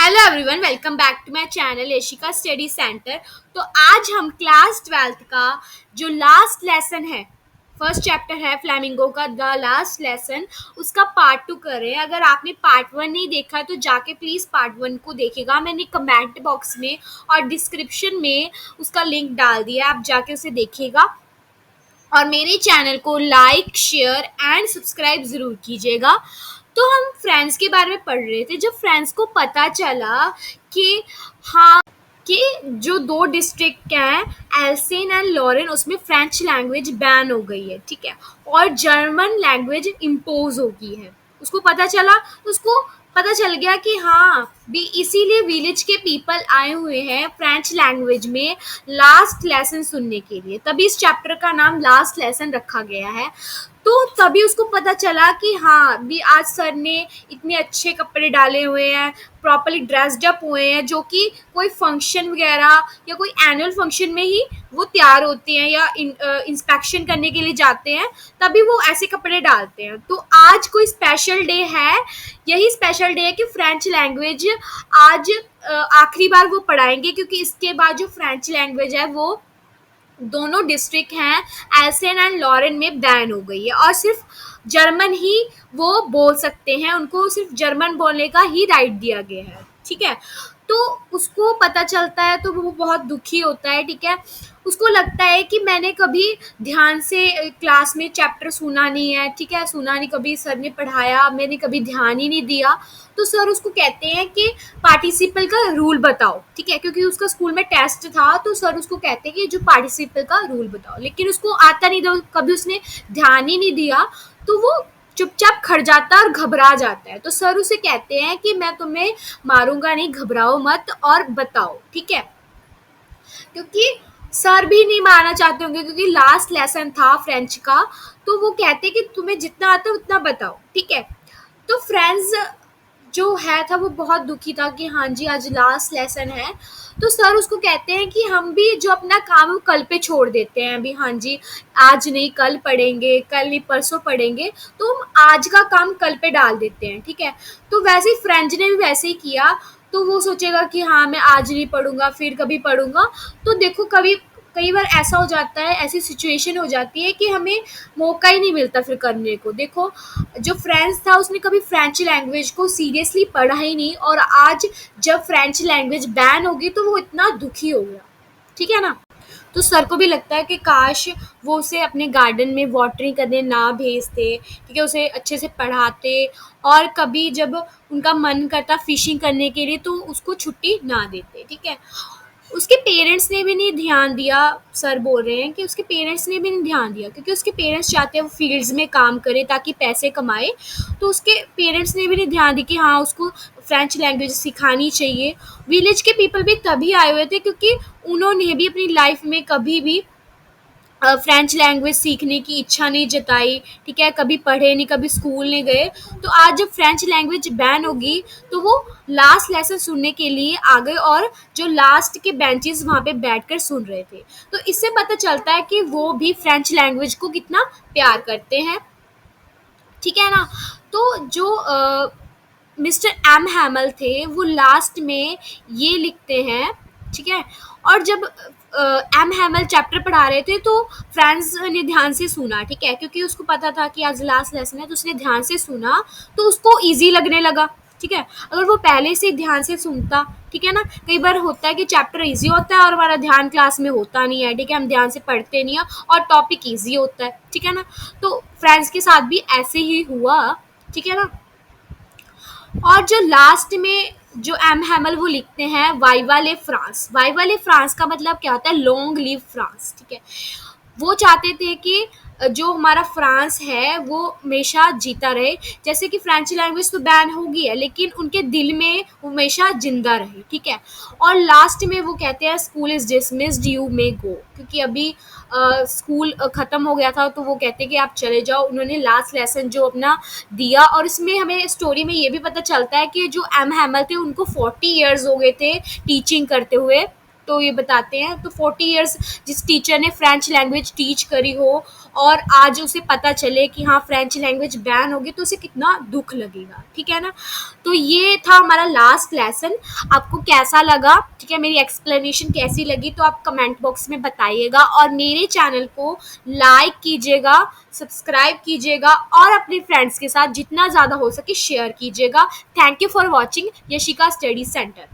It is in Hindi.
Hello everyone, welcome back to my channel Eshika study centre. तो आज हम क्लास 12th का जो लास्ट लेसन है, फर्स्ट चैप्टर है फ्लैमिंगो का द लास्ट लेसन, उसका पार्ट 2 कर रहे हैं। अगर आपने पार्ट 1 नहीं देखा तो जाके प्लीज़ पार्ट 1 को देखिएगा। मैंने कमेंट बॉक्स में और डिस्क्रिप्शन में उसका लिंक डाल दिया, आप जाके उसे देखिएगा। और मेरे चैनल को लाइक, शेयर एंड सब्सक्राइब ज़रूर कीजिएगा। तो हम फ्रांस के बारे में पढ़ रहे थे। जब फ्रांस को पता चला कि हाँ, कि जो 2 डिस्ट्रिक्ट हैं एल्सेन एंड लॉरेन, उसमें फ्रेंच लैंग्वेज बैन हो गई है, ठीक है, और जर्मन लैंग्वेज इम्पोज हो गई है। उसको पता चला तो उसको पता चल गया कि हाँ भी, इसीलिए विलेज के पीपल आए हुए हैं फ्रेंच लैंग्वेज में लास्ट लेसन सुनने के लिए। तभी इस चैप्टर का नाम लास्ट लेसन रखा गया है। तो तभी उसको पता चला कि हाँ भी, आज सर ने इतने अच्छे कपड़े डाले हुए हैं, प्रॉपर्ली ड्रेस्ड अप हुए हैं, जो कि कोई फंक्शन वगैरह या कोई एनुअल फंक्शन में ही वो तैयार होते हैं या इंस्पेक्शन करने के लिए जाते हैं, तभी वो ऐसे कपड़े डालते हैं। तो आज कोई स्पेशल डे है, यही स्पेशल डे है कि फ्रेंच लैंग्वेज आज आखिरी बार वो पढ़ाएंगे, क्योंकि इसके बाद जो फ्रेंच लैंग्वेज है वो दोनों डिस्ट्रिक्ट हैं एल्सेन एंड लॉरेन में बैन हो गई है, और सिर्फ जर्मन ही वो बोल सकते हैं, उनको सिर्फ जर्मन बोलने का ही राइट दिया गया है, ठीक है। तो उसको पता चलता है तो वो बहुत दुखी होता है, ठीक है। उसको लगता है कि मैंने कभी ध्यान से क्लास में चैप्टर सुना नहीं है, ठीक है, सुना नहीं, कभी सर ने पढ़ाया मैंने कभी ध्यान ही नहीं दिया। तो सर उसको कहते हैं कि पार्टिसिपल का रूल बताओ, ठीक है, क्योंकि उसका स्कूल में टेस्ट था। तो सर उसको कहते हैं कि जो पार्टिसिपल का रूल बताओ, लेकिन उसको आता नहीं था, कभी उसने ध्यान ही नहीं दिया। तो वो चुपचाप खड़ जाता है और घबरा जाता है। तो सर उसे कहते हैं कि मैं तुम्हें मारूंगा नहीं, घबराओ मत और बताओ, ठीक है, क्योंकि सर भी नहीं मानना चाहते होंगे, क्योंकि लास्ट लेसन था फ्रेंच का। तो वो कहते हैं कि तुम्हें जितना आता है उतना बताओ, ठीक है। तो फ्रेंड्स जो है था वो बहुत दुखी था कि हाँ जी, आज लास्ट लेसन है। तो सर उसको कहते हैं कि हम भी जो अपना काम है वो कल पे छोड़ देते हैं अभी, हाँ जी, आज नहीं कल पढ़ेंगे, कल नहीं परसों पढ़ेंगे, तो हम आज का काम कल पे डाल देते हैं, ठीक है। तो वैसे ही फ्रेंच ने भी वैसे ही किया। तो वो सोचेगा कि हाँ मैं आज नहीं पढ़ूंगा, फिर कभी पढ़ूंगा। तो देखो, कभी कई बार ऐसा हो जाता है, ऐसी सिचुएशन हो जाती है कि हमें मौका ही नहीं मिलता फिर करने को। देखो, जो फ्रेंच था उसने कभी फ्रेंच लैंग्वेज को सीरियसली पढ़ा ही नहीं, और आज जब फ्रेंच लैंग्वेज बैन होगी तो वो इतना दुखी हो गया, ठीक है ना। तो सर को भी लगता है कि काश वो उसे अपने गार्डन में वाटरिंग करने ना भेजते, ठीक है, उसे अच्छे से पढ़ाते, और कभी जब उनका मन करता फिशिंग करने के लिए तो उसको छुट्टी ना देते, ठीक है। उसके पेरेंट्स ने भी नहीं ध्यान दिया। सर बोल रहे हैं कि उसके पेरेंट्स ने भी नहीं ध्यान दिया, क्योंकि उसके पेरेंट्स चाहते हैं वो फील्ड्स में काम करे ताकि पैसे कमाए। तो उसके पेरेंट्स ने भी नहीं ध्यान दिया कि हाँ उसको फ्रेंच लैंग्वेज सिखानी चाहिए। विलेज के पीपल भी तभी आए हुए थे क्योंकि उन्होंने भी अपनी लाइफ में कभी भी फ्रेंच लैंग्वेज सीखने की इच्छा नहीं जताई, ठीक है, कभी पढ़े नहीं, कभी स्कूल नहीं गए। तो आज जब फ्रेंच लैंग्वेज बैन होगी तो वो लास्ट लेसन सुनने के लिए आ गए, और जो लास्ट के बेंचेस वहाँ पे बैठकर सुन रहे थे। तो इससे पता चलता है कि वो भी फ्रेंच लैंग्वेज को कितना प्यार करते हैं, ठीक है ना। तो जो मिस्टर एम हैमल थे वो लास्ट में ये लिखते हैं, ठीक है। और जब एम हैमल चैप्टर पढ़ा रहे थे तो फ्रांस ने ध्यान से सुना, ठीक है, क्योंकि उसको पता था कि आज लास्ट लेसन है, तो उसने ध्यान से सुना, तो उसको इजी लगने लगा, ठीक है। अगर वो पहले से ध्यान से सुनता, ठीक है ना, कई बार होता है कि चैप्टर इजी होता है और हमारा ध्यान क्लास में होता नहीं है, ठीक है, हम ध्यान से पढ़ते नहीं है और टॉपिक इजी होता है, ठीक है ना। तो फ्रांस के साथ भी ऐसे ही हुआ, ठीक है ना। और जो लास्ट में जो एम हैमल वो लिखते हैं वाइवा ले फ्रांस। वाइवा ले फ्रांस का मतलब क्या होता है? लॉन्ग लिव फ्रांस, ठीक है। वो चाहते थे कि जो हमारा फ्रांस है वो हमेशा जीता रहे। जैसे कि फ्रेंच लैंग्वेज तो बैन होगी है, लेकिन उनके दिल में वो हमेशा जिंदा रहे, ठीक है। और लास्ट में वो कहते हैं school is dismissed, you may go, क्योंकि अभी स्कूल ख़त्म हो गया था, तो वो कहते हैं कि आप चले जाओ। उन्होंने लास्ट लेसन जो अपना दिया, और इसमें हमें स्टोरी में ये भी पता चलता है कि जो एम हैमल थे उनको 40 ईयर्स हो गए थे टीचिंग करते हुए। तो ये बताते हैं, तो 40 ईयर्स जिस टीचर ने फ्रेंच लैंग्वेज टीच करी हो और आज उसे पता चले कि हाँ फ्रेंच लैंग्वेज बैन होगी तो उसे कितना दुख लगेगा, ठीक है ना। तो ये था हमारा लास्ट लेसन। आपको कैसा लगा, ठीक है, मेरी एक्सप्लेनेशन कैसी लगी तो आप कमेंट बॉक्स में बताइएगा, और मेरे चैनल को लाइक कीजिएगा, सब्सक्राइब कीजिएगा और अपने फ्रेंड्स के साथ जितना ज़्यादा हो सके शेयर कीजिएगा। Thank you for watching Yashika study centre.